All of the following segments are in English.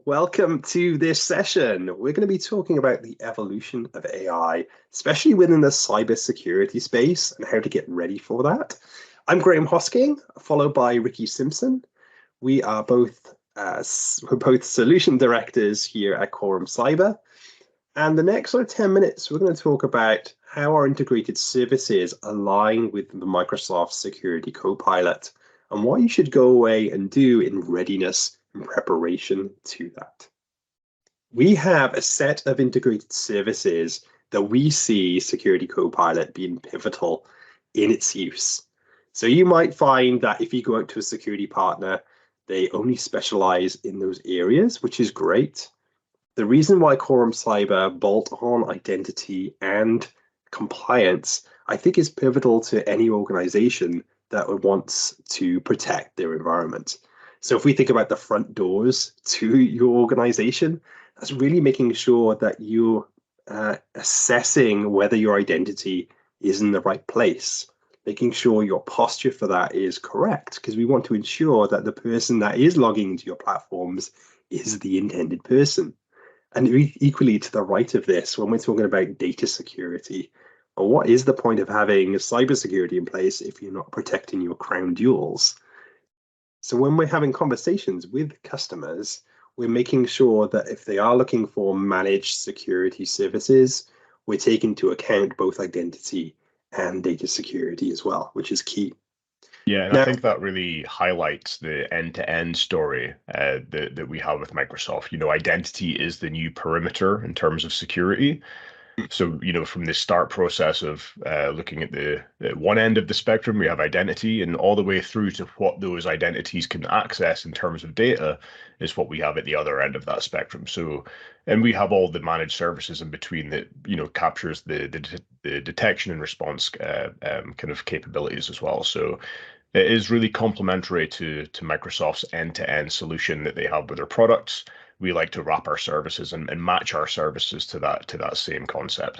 Welcome to this session. We're going to be talking about the evolution of AI, especially within the cybersecurity space and how to get ready for that. I'm 𝗦𝗲𝗀𝗀𝗀𝗀, followed by Ricky Simpson. We're both solution directors here at Quorum Cyber. And the next 10 minutes, we're going to talk about how our integrated services align with the Microsoft Security Copilot and what you should go away and do in readiness in preparation to that. We have a set of integrated services that we see Security Copilot being pivotal in its use. So you might find that if you go out to a security partner, they only specialize in those areas, which is great. The reason why Quorum Cyber bolt on identity and compliance, I think, is pivotal to any organization that wants to protect their environment. So if we think about the front doors to your organization, that's really making sure that you're assessing whether your identity is in the right place, making sure your posture for that is correct, because we want to ensure that the person that is logging into your platforms is the intended person. And equally to the right of this, when we're talking about data security, well, what is the point of having cybersecurity in place if you're not protecting your crown jewels? So when we're having conversations with customers, we're making sure that if they are looking for managed security services, we're taking into account both identity and data security as well, which is key. Yeah, and now, I think that really highlights the end-to-end story that we have with Microsoft. You know, identity is the new perimeter in terms of security. So, you know, from the start process of looking at the one end of the spectrum, we have identity, and all the way through to what those identities can access in terms of data is what we have at the other end of that spectrum. So, and we have all the managed services in between that, you know, captures the detection and response kind of capabilities as well. So it is really complementary to Microsoft's end-to-end solution that they have with their products. We like to wrap our services and match our services to that same concept.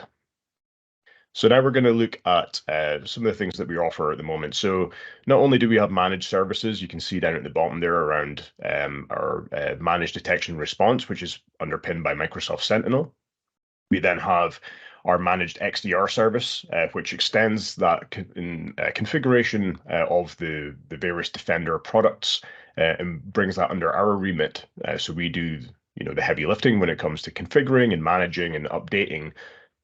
So now we're going to look at some of the things that we offer at the moment. So not only do we have managed services, you can see down at the bottom there around our managed detection and response, which is underpinned by Microsoft Sentinel. We then have our managed XDR service, which extends that configuration of the various Defender products and brings that under our remit. So we do, you know, the heavy lifting when it comes to configuring and managing and updating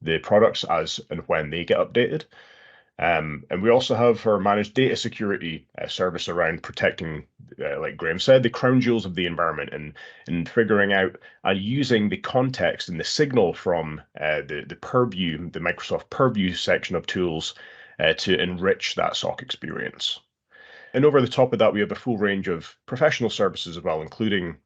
the products as and when they get updated. And we also have our managed data security service around protecting, like Graham said, the crown jewels of the environment and figuring out and using the context and the signal from the Purview, the Microsoft Purview section of tools to enrich that SOC experience. And over the top of that, we have a full range of professional services as well, including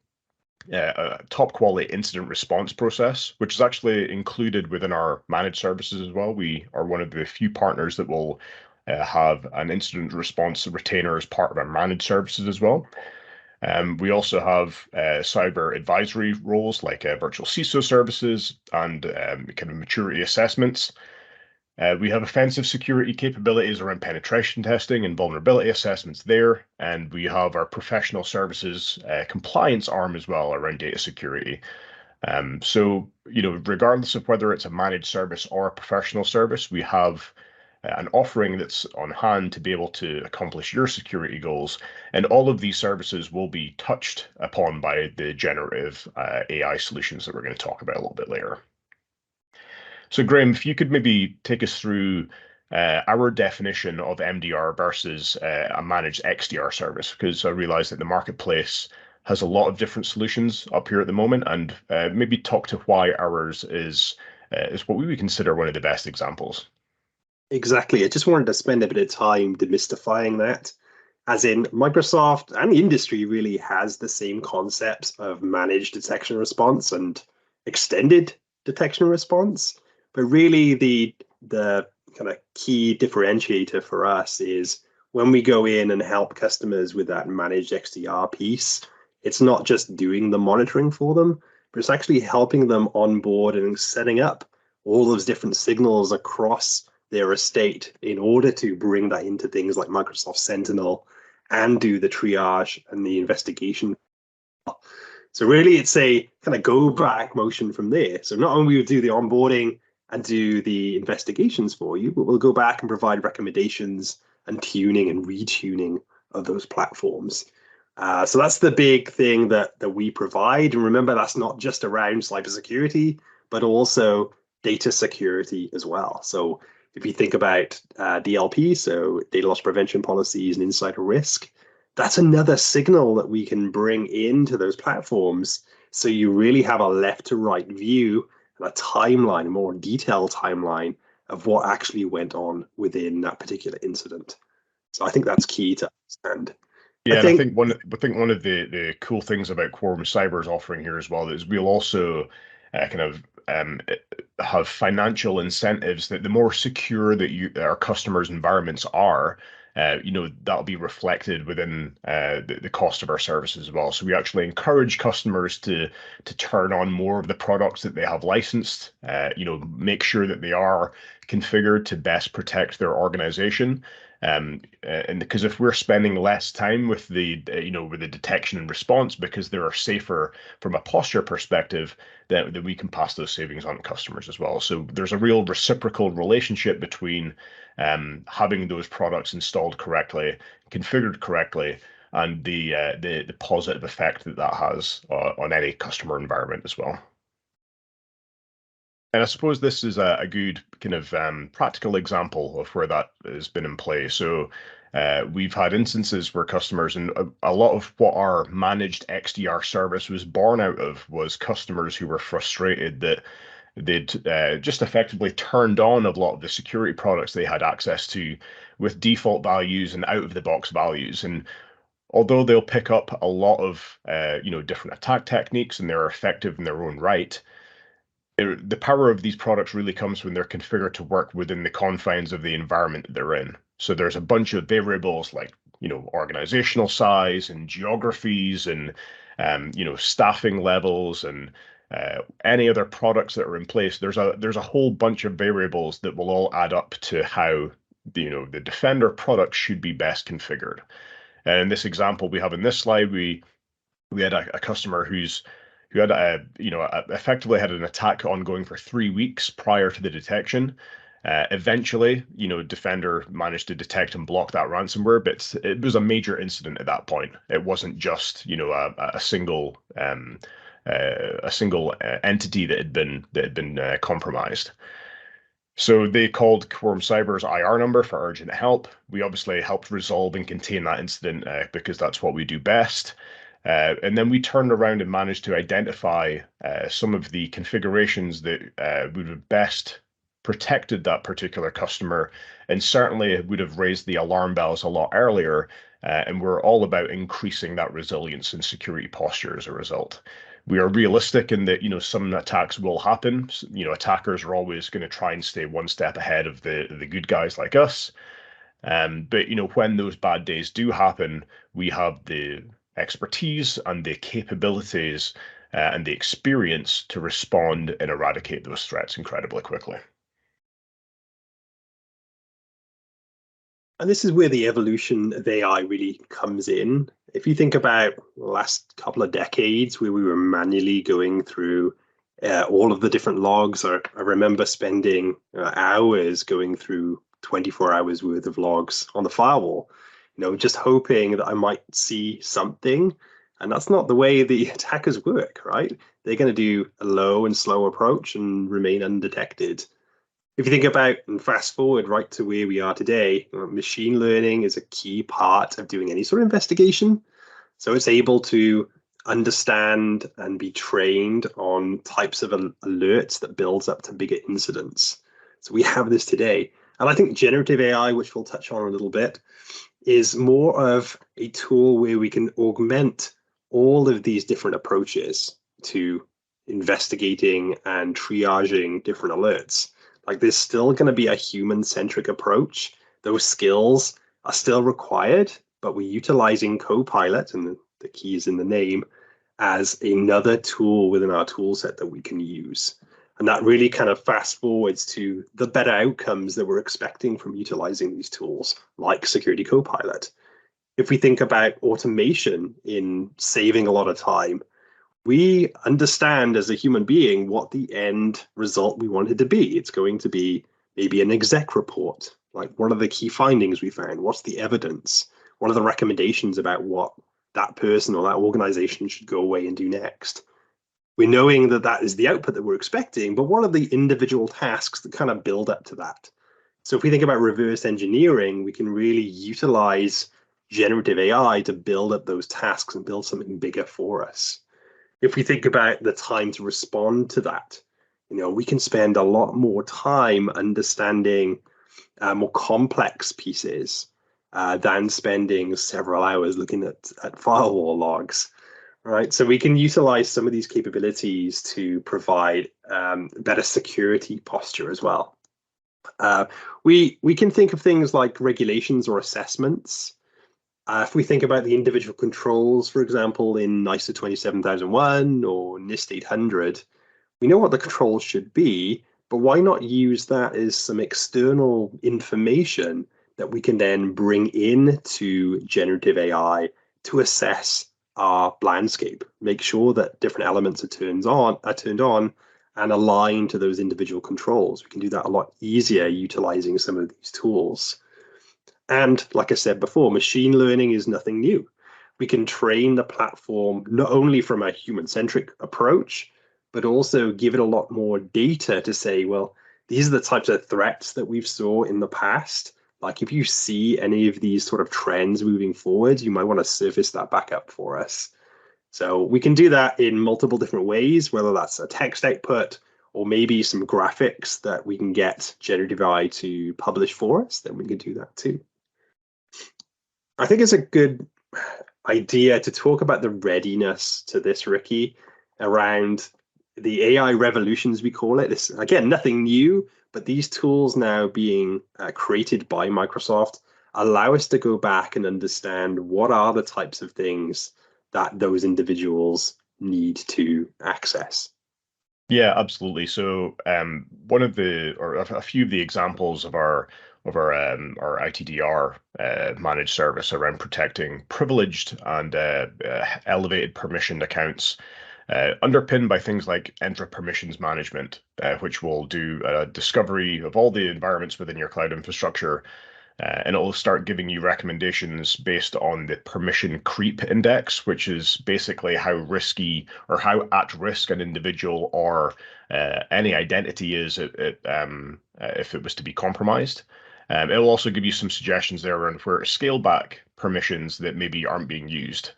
a top quality incident response process, which is actually included within our managed services as well. We are one of the few partners that will have an incident response retainer as part of our managed services as well. We also have cyber advisory roles like virtual CISO services and kind of maturity assessments. We have offensive security capabilities around penetration testing and vulnerability assessments there. And we have our professional services compliance arm as well around data security. So, you know, regardless of whether it's a managed service or a professional service, we have an offering that's on hand to be able to accomplish your security goals. And all of these services will be touched upon by the generative AI solutions that we're going to talk about a little bit later. So Graham, if you could maybe take us through our definition of MDR versus a managed XDR service, because I realize that the marketplace has a lot of different solutions up here at the moment, and maybe talk to why ours is what we would consider one of the best examples. Exactly. I just wanted to spend a bit of time demystifying that, as in Microsoft and the industry really has the same concepts of managed detection response and extended detection response. But really the kind of key differentiator for us is when we go in and help customers with that managed XDR piece, it's not just doing the monitoring for them, but it's actually helping them onboard and setting up all those different signals across their estate in order to bring that into things like Microsoft Sentinel and do the triage and the investigation. So really it's a kind of go back motion from there. So not only will we do the onboarding and do the investigations for you, but we'll go back and provide recommendations and tuning and retuning of those platforms. So that's the big thing that we provide. And remember, that's not just around cybersecurity, but also data security as well. So if you think about DLP, so data loss prevention policies and insider risk, that's another signal that we can bring into those platforms. So you really have a left to right view and a timeline, a more detailed timeline of what actually went on within that particular incident. So I think that's key to understand. Yeah, and I think one of the cool things about Quorum Cyber's offering here as well is we'll also kind of have financial incentives that the more secure that our customers' environments are, that'll be reflected within the cost of our services as well. So we actually encourage customers to turn on more of the products that they have licensed, make sure that they are configured to best protect their organization. And because if we're spending less time with the detection and response because they are safer from a posture perspective, then we can pass those savings on to customers as well. So there's a real reciprocal relationship between having those products installed correctly, configured correctly, and the positive effect that has on any customer environment as well. And I suppose this is a good kind of practical example of where that has been in play. So we've had instances where customers, and a lot of what our managed XDR service was born out of was customers who were frustrated that they'd just effectively turned on a lot of the security products they had access to with default values and out-of-the-box values. And although they'll pick up a lot of different attack techniques and they're effective in their own right, the power of these products really comes when they're configured to work within the confines of the environment that they're in. So there's a bunch of variables like, organizational size and geographies and, staffing levels and any other products that are in place. There's a whole bunch of variables that will all add up to how the Defender product should be best configured. And in this example we have in this slide, we had a customer who had effectively had an attack ongoing for 3 weeks prior to the detection. Eventually, Defender managed to detect and block that ransomware, but it was a major incident at that point. It wasn't just a single entity that had been compromised. So they called Quorum Cyber's IR number for urgent help. We obviously helped resolve and contain that incident because that's what we do best. And then we turned around and managed to identify some of the configurations that would have best protected that particular customer, and certainly would have raised the alarm bells a lot earlier. And we're all about increasing that resilience and security posture as a result. We are realistic in that, some attacks will happen. Attackers are always going to try and stay one step ahead of the good guys like us. But when those bad days do happen, we have the expertise and the capabilities and the experience to respond and eradicate those threats incredibly quickly. And this is where the evolution of AI really comes in. If you think about the last couple of decades where we were manually going through all of the different logs, I remember spending hours going through 24 hours worth of logs on the firewall, just hoping that I might see something. And that's not the way the attackers work, right? They're going to do a low and slow approach and remain undetected. If you think about and fast forward right to where we are today, machine learning is a key part of doing any sort of investigation. So it's able to understand and be trained on types of alerts that builds up to bigger incidents. So we have this today. And I think generative AI, which we'll touch on a little bit, is more of a tool where we can augment all of these different approaches to investigating and triaging different alerts. Like there's still going to be a human-centric approach. Those skills are still required, but we're utilizing Copilot, and the key is in the name, as another tool within our tool set that we can use. And that really kind of fast forwards to the better outcomes that we're expecting from utilizing these tools like Security Copilot. If we think about automation in saving a lot of time, we understand as a human being what the end result we wanted to be. It's going to be maybe an exec report. Like, what are the key findings we found? What's the evidence? What are the recommendations about what that person or that organization should go away and do next? We're knowing that that is the output that we're expecting, but what are the individual tasks that kind of build up to that? So if we think about reverse engineering, we can really utilize generative AI to build up those tasks and build something bigger for us. If we think about the time to respond to that, we can spend a lot more time understanding more complex pieces than spending several hours looking at firewall logs, right? So we can utilize some of these capabilities to provide better security posture as well. We can think of things like regulations or assessments. If we think about the individual controls, for example, in ISO 27001 or NIST 800, we know what the controls should be, but why not use that as some external information that we can then bring into generative AI to assess our landscape, make sure that different elements are turned on and align to those individual controls. We can do that a lot easier utilizing some of these tools. And like I said before, machine learning is nothing new. We can train the platform not only from a human-centric approach, but also give it a lot more data to say, well, these are the types of threats that we've saw in the past. Like, if you see any of these sort of trends moving forward, you might want to surface that back up for us. So we can do that in multiple different ways, whether that's a text output or maybe some graphics that we can get generative AI to publish for us, then we can do that too. I think it's a good idea to talk about the readiness to this, 𝗏𝗧𝗏, around the AI revolutions, we call it. This, again, nothing new, but these tools now being created by Microsoft allow us to go back and understand what are the types of things that those individuals need to access. Yeah, absolutely. So one of the, or a few of the examples of our ITDR managed service around protecting privileged and elevated permissioned accounts, underpinned by things like Entra permissions management, which will do a discovery of all the environments within your cloud infrastructure, and it will start giving you recommendations based on the permission creep index, which is basically how risky or how at risk an individual or any identity is if it was to be compromised. It will also give you some suggestions there around where to scale back permissions that maybe aren't being used.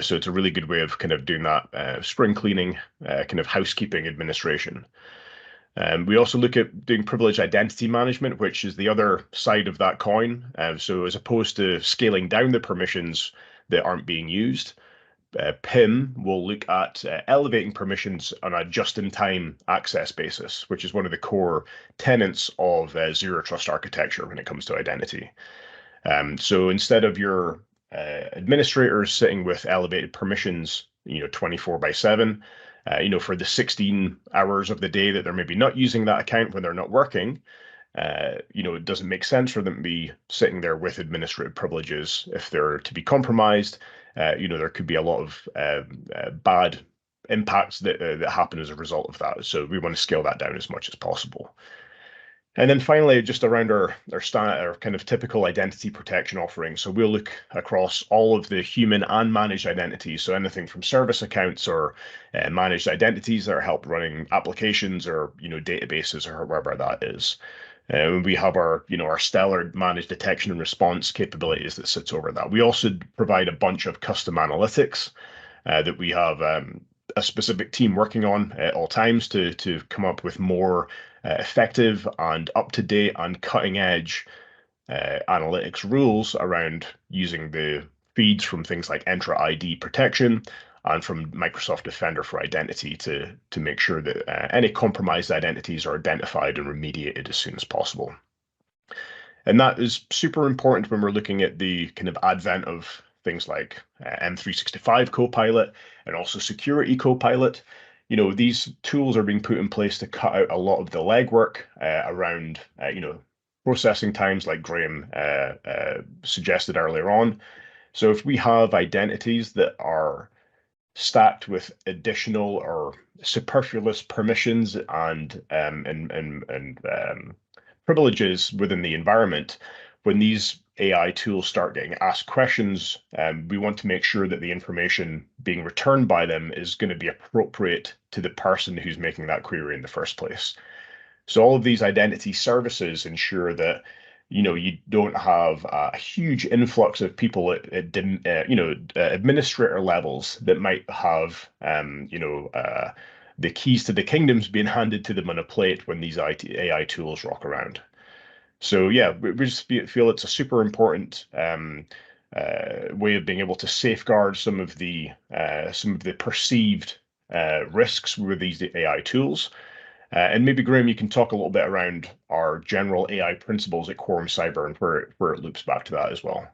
So it's a really good way of kind of doing that spring cleaning, kind of housekeeping administration. We also look at doing privileged identity management, which is the other side of that coin. So as opposed to scaling down the permissions that aren't being used, PIM will look at elevating permissions on a just-in-time access basis, which is one of the core tenets of zero trust architecture when it comes to identity. So instead of your administrators sitting with elevated permissions, 24/7, for the 16 hours of the day that they're maybe not using that account when they're not working, it doesn't make sense for them to be sitting there with administrative privileges. If they're to be compromised, there could be a lot of bad impacts that happen as a result of that. So we want to scale that down as much as possible. And then finally, just around our kind of typical identity protection offering. So we'll look across all of the human and managed identities. So anything from service accounts or managed identities that are help running applications or databases or wherever that is. We have our stellar managed detection and response capabilities that sits over that. We also provide a bunch of custom analytics that we have a specific team working on at all times to come up with more effective and up-to-date and cutting-edge analytics rules around using the feeds from things like Entra ID protection and from Microsoft Defender for Identity to make sure that any compromised identities are identified and remediated as soon as possible. And that is super important when we're looking at the kind of advent of things like M365 Copilot and also Security Copilot. These tools are being put in place to cut out a lot of the legwork around, processing times like Graham suggested earlier on. So if we have identities that are stacked with additional or superfluous permissions and privileges within the environment, when these AI tools start getting asked questions, we want to make sure that the information being returned by them is going to be appropriate to the person who's making that query in the first place. So all of these identity services ensure that you don't have a huge influx of people at administrator levels that might have the keys to the kingdoms being handed to them on a plate when these AI tools rock around. So yeah, we just feel it's a super important way of being able to safeguard some of the perceived risks with these AI tools. And maybe, Graham, you can talk a little bit around our general AI principles at Quorum Cyber and where it loops back to that as well.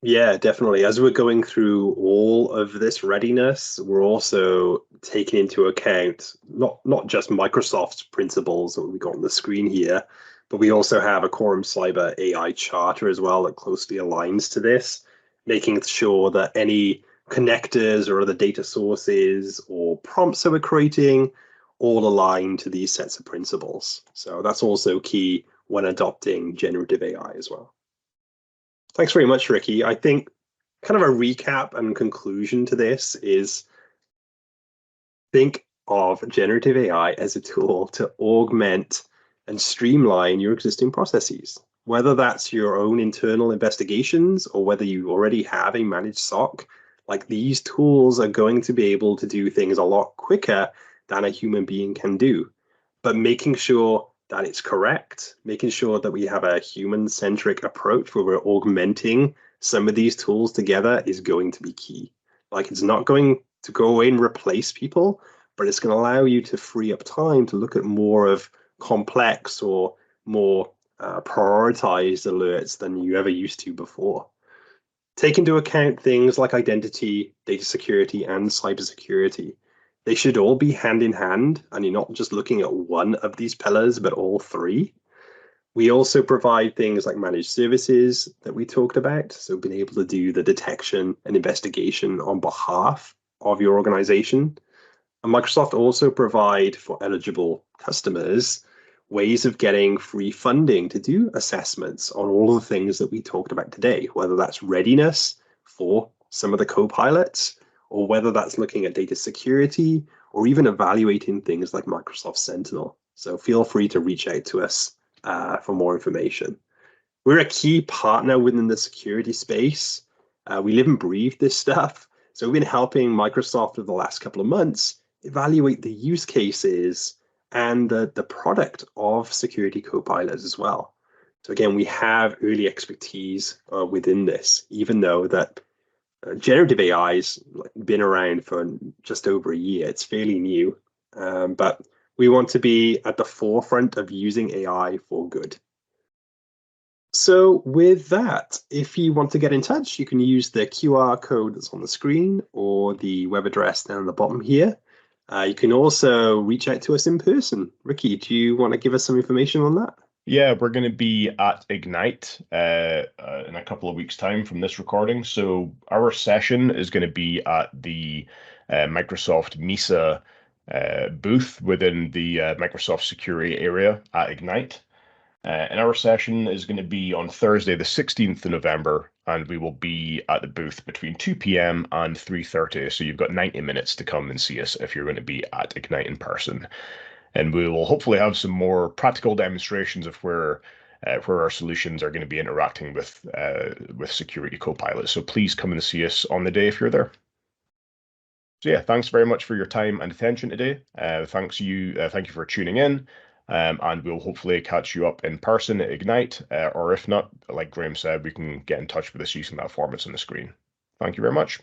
Yeah, definitely. As we're going through all of this readiness, we're also taking into account not just Microsoft's principles that we got on the screen here, but we also have a Quorum Cyber AI charter as well that closely aligns to this, making sure that any connectors or other data sources or prompts that we're creating all align to these sets of principles. So that's also key when adopting generative AI as well. Thanks very much, Ricky. I think kind of a recap and conclusion to this is think of generative AI as a tool to augment and streamline your existing processes, whether that's your own internal investigations or whether you already have a managed SOC. Like, these tools are going to be able to do things a lot quicker than a human being can do, but making sure that it's correct, making sure that we have a human-centric approach where we're augmenting some of these tools together is going to be key. Like, it's not going to go away and replace people, but it's going to allow you to free up time to look at more of complex or more prioritized alerts than you ever used to before. Take into account things like identity, data security, and cybersecurity. They should all be hand in hand, and you're not just looking at one of these pillars, but all three. We also provide things like managed services that we talked about, so being able to do the detection and investigation on behalf of your organization. And Microsoft also provide for eligible customers ways of getting free funding to do assessments on all of the things that we talked about today, whether that's readiness for some of the co-pilots, or whether that's looking at data security, or even evaluating things like Microsoft Sentinel. So feel free to reach out to us for more information. We're a key partner within the security space. We live and breathe this stuff. So we've been helping Microsoft over the last couple of months evaluate the use cases and the product of Security Copilot as well. So again, we have early expertise within this, even though that generative AI's been around for just over a year. It's fairly new, but we want to be at the forefront of using AI for good. So with that, if you want to get in touch, you can use the QR code that's on the screen or the web address down at the bottom here. You can also reach out to us in person. Ricky, do you want to give us some information on that? Yeah, we're going to be at Ignite in a couple of weeks' time from this recording. So our session is going to be at the Microsoft Mesa booth within the Microsoft security area at Ignite. And our session is going to be on Thursday, the 16th of November, and we will be at the booth between 2 p.m. and 3:30. So you've got 90 minutes to come and see us if you're going to be at Ignite in person. And we will hopefully have some more practical demonstrations of where our solutions are going to be interacting with Security Copilot. So please come and see us on the day if you're there. So yeah, thanks very much for your time and attention today. Thank you for tuning in. And we'll hopefully catch you up in person at Ignite, or if not, like Graham said, we can get in touch with us using that form that's on the screen. Thank you very much.